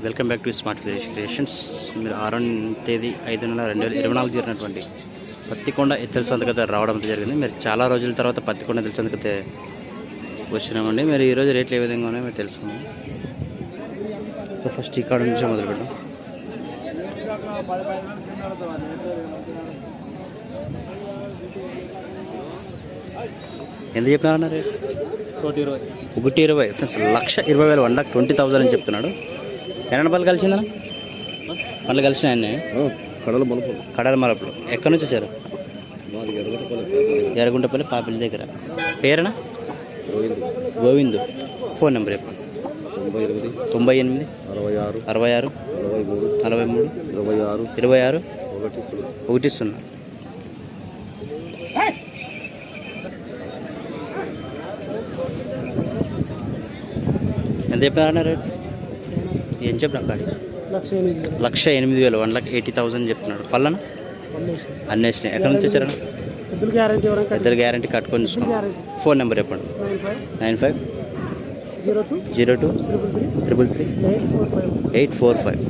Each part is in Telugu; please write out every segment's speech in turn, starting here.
Welcome back to smart village creations. మీరు 6వ తేదీ 5 నెల 2024 జరిగినటువంటి పత్తికొండ ఎత్తెల సంతకైతే రావడం జరిగింది. మీరు చాలా రోజుల తర్వాత పత్తికొండ ఎత్తెల సంతకైతే వచ్చినామండి. మీరు ఈరోజు రేట్లు ఏ విధంగా ఉన్నాయో మీరు తెలుసుకుందాం. ఫస్ట్ ఈ కాడ నుంచి మొదలు పెడదాం. ఎంత చెప్పినారన్న రేట్? 1,20,000 ఫ్రెండ్స్. 1,20,000 1,20,000 అని చెప్తున్నాడు. ఎన్న పళ్ళు కలిసిందన్న? పళ్ళు కలిసినాయన్నీ కడల మరపులు. ఎక్కడి నుంచి వచ్చారు? ఎర్రగుంటపల్లి పాపిల్ దగ్గర. పేరేనా? గోవిందు. ఫోన్ నెంబర్ చెప్పండి. 98 66 43 26 10. ఎంత చెప్పినారన్న రేట్? ఏం చెప్పిన కాడి? 1,08,000 1,80,000 చెప్తున్నాడు. పళ్ళన అన్నేసినాయి. ఎక్కడి నుంచి వచ్చారన్న? ఇద్దరు గ్యారంటీ కట్టుకొని చూసుకోండి. ఫోన్ నెంబర్ చెప్పండి. 9502 333 845.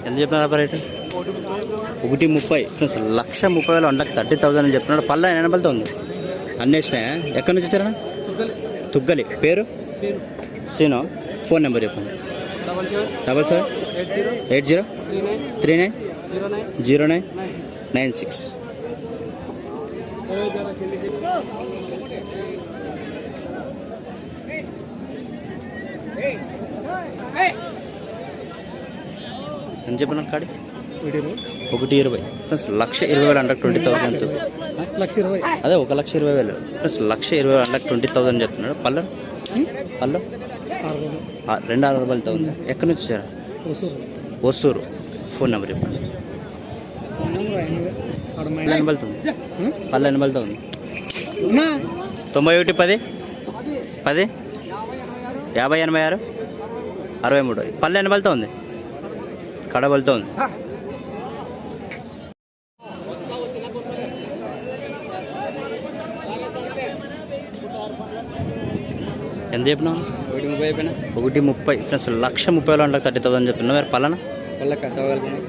ఎంత చెప్పినారా రేటు? 1,30,000 ఫ్రెండ్స్. 1,30,000 1,30,000 అని చెప్తున్నాడు. పళ్ళ ఎనబలతో ఉంది. అన్నేసినాయా? ఎక్కడి నుంచి వచ్చారా? తుగ్గలి. పేరు? సీనో. ఫోన్ నెంబర్ చెప్పండి. 77 80 39 0996. ఎంత చెప్పిన కాడి? 1,20,000 ప్లస్ 1,20,000 1,20,000. అదే 1,20,000 ప్లస్ 1,20,000 1,20,000 చెప్తున్నాడు. పళ్ళు 2,60,000 ఉంది. ఎక్కడి నుంచి వచ్చారా? ఒసూరు. ఫోన్ నెంబర్ చెప్పండి. పళ్ళు ఎనబలుతుంది. 91 10 50 86 63. పళ్ళు ఎనబలుతో ఉంది. కడబలతో ఉంది. ఎంత చెప్పినావు? 1,30,000 ఫ్రెండ్స్. 1,30,000 1,30,000 చెప్తున్నా. మీరు పల్లన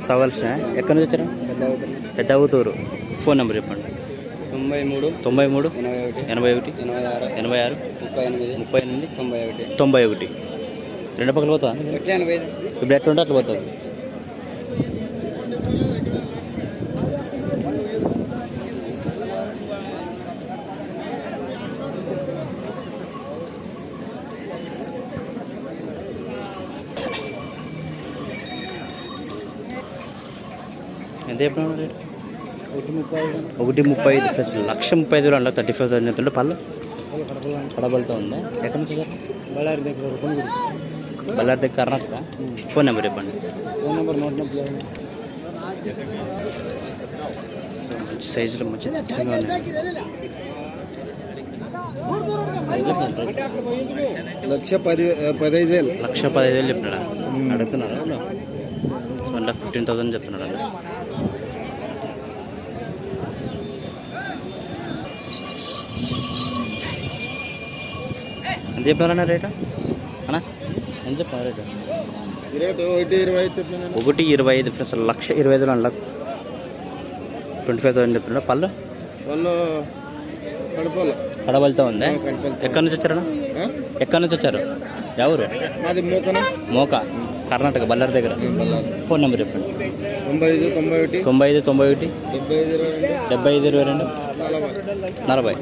సవాల్సిన. ఎక్కడి నుంచి వచ్చారా? పెద్ద ఊతూరు. ఫోన్ నెంబర్ చెప్పండి. 93 81 86 38 91. రెండు పక్కలు పోతా? ఇప్పుడు ఎట్లా ఉంటే అట్లా పోతుంది. ఎంత చెప్పినా రేటు? 1,35,000 ప్లస్ 1,35,000 35,000 చెప్తుంటే. పళ్ళు కడబలతో ఉందా? ఎక్కడి నుంచి సార్? బళ్ళారి దగ్గర కర్ణాటక. ఫోన్ నెంబర్ చెప్పండి. సైజులో మంచి చిట్టంగా ఉన్నాయి. 1,15,000 చెప్తున్నాడా? అడుగుతున్నారా? 1,15,000 చెప్తున్నాడు. ఎంత చెప్పారన్నా రేటు? అన్నా ఎంత చెప్పారు రేటు? 1,25,000 ప్లస్ 1,25,000 25,000 చెప్తున్నాడు. పళ్ళు కడబలతో ఉందా? ఎక్కడి నుంచి వచ్చారన్నా? ఎక్కడి నుంచి వచ్చారు? ఎవరు? మోక కర్ణాటక బళ్ళారి దగ్గర. ఫోన్ నెంబర్ చెప్పండి. 95 91 75 22 40.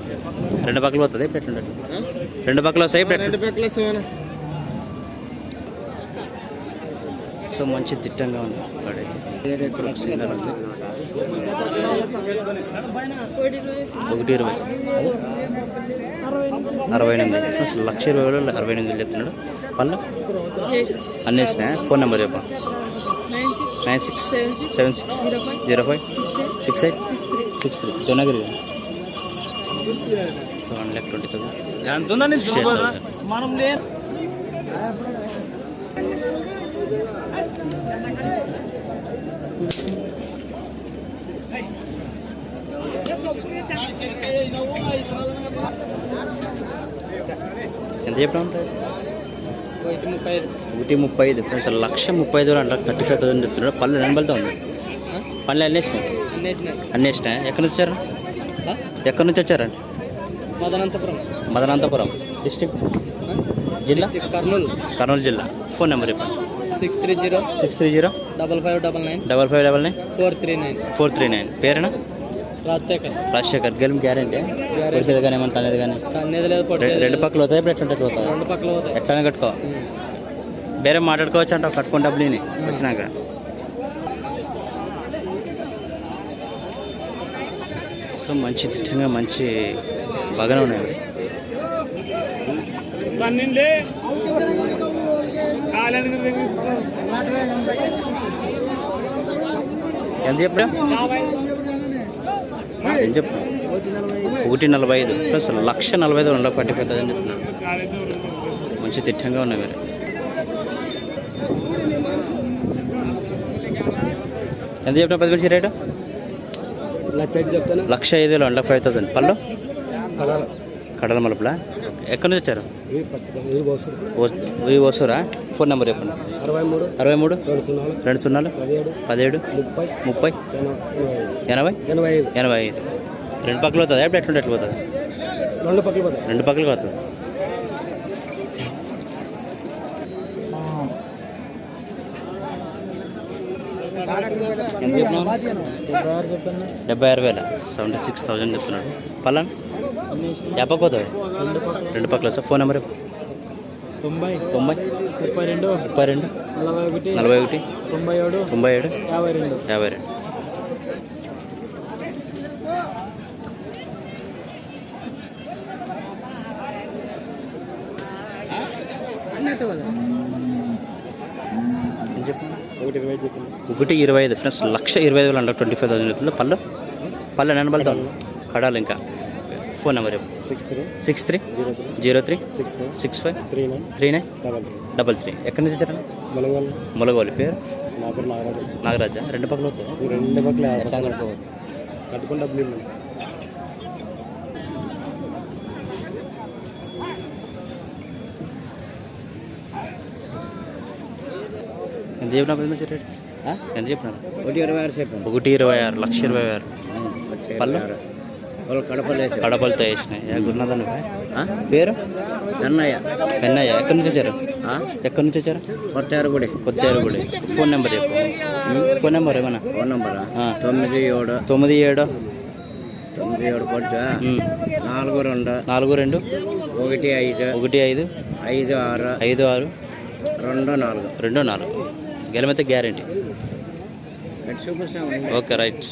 రెండు పక్కలు పోతుంది. ఇప్పుడు ఎట్లుంటుంది? రెండు పక్కలు వస్తాయి. సో మంచి దిట్టంగా ఉంది. ఇక్కడ సింగల్ ఉంది. 1,20,000 68. 1,20,000 68 చెప్తున్నాడు. పళ్ళు అన్నేసినా. ఫోన్ నెంబర్ చెప్పండి. 96 76 05 68 63. జొన్నగిరి. 1,20,000 ఎంత ఉందండి? ఎంత చెప్పినా ఉంటాయి? 135 ఫ్రెండ్స్. 1,35,000 అంటారు. 35,000 చెప్తున్నాడు. పళ్ళు నెంబర్తో ఉంది. పళ్ళు అన్నీ వేసినాయి. అన్నీ వేసినాయి. ఎక్కడి నుంచి వచ్చారు? ఎక్కడి నుంచి వచ్చారండి? మదనంతపురం డిస్టిక్, జిల్లా కర్నూలు జిల్లా. ఫోన్ నెంబర్ చెప్పండి. 630 5599 439. పేరేనా? రాజశేఖర్. గెలుపు గ్యారెంటీ? పొడిచేది కానీ ఏమన్నా తనేది కానీ? రెండు పక్కలు అవుతాయి. ఇప్పుడు ఎట్లా అవుతాయి? ఎట్లానే కట్టుకో. వేరే మాట్లాడుకోవచ్చు అంట. కట్టుకుని డబ్బులు వచ్చినాక. సో మంచి దిట్టంగా మంచి బాగానే ఉన్నాయి. ఎంత చెప్పా? ఏం చెప్పు? 1,45 ప్లస్ 1,45,000 45,000 చెప్తున్నాడు. మంచి తిట్టంగా ఉన్నాయి మీరు. ఎంత చెప్పిన 10 మంచి రేటు? 1,05,000 1,05,000. పళ్ళు కడల మలుపులా? ఎక్కడి నుంచి వచ్చారు? ఓసూరా. ఫోన్ నెంబర్ చెప్పండి. 63 200 17 30 80 85. రెండు పక్కలు అవుతుంది. ఎప్పుడు ఎట్లా పోతుంది? రెండు పక్కలు పోతుంది. ఎంత చెప్పినావు? 76,000 76,000 చెప్తున్నాడు. పళ్ళని ఎప్పకపోతుంది? రెండు పక్కల సార్. Phone number 90 32 41 97 52. ఒకటి 25 ఫ్రెండ్స్. 1,25,000 అంటారు. 25,000 చెప్తుంది. పళ్ళు నెంబర్తో కడాలి. ఇంకా ఫోన్ నెంబర్ చెప్పు. 63 03 65 39 33. ఎక్కడి నుంచి వచ్చారండి? మొలగోలు. పేరు? నాగరాజా. రెండు పక్కలు అవుతుంది. కట్టుకుని డబ్బులు ఎంత చెప్పినా? 10 మంచి రేటు ఎంత చెప్పినారు? 1,26 చెప్పండి. 1,26 1,26,000. పళ్ళు కడపలతో వేసినాయి. గురునాథన్ పేరు? పెన్నయ్య. ఎక్కడి నుంచి వచ్చారు? కొత్తేరుగుడి. ఫోన్ నెంబర్ చెప్పు. ఫోన్ నెంబర్ ఏమన్నా? ఫోన్ నెంబరా? 97 42 42 15 56 24. గెలమైతే గ్యారెంటీ. Okay right.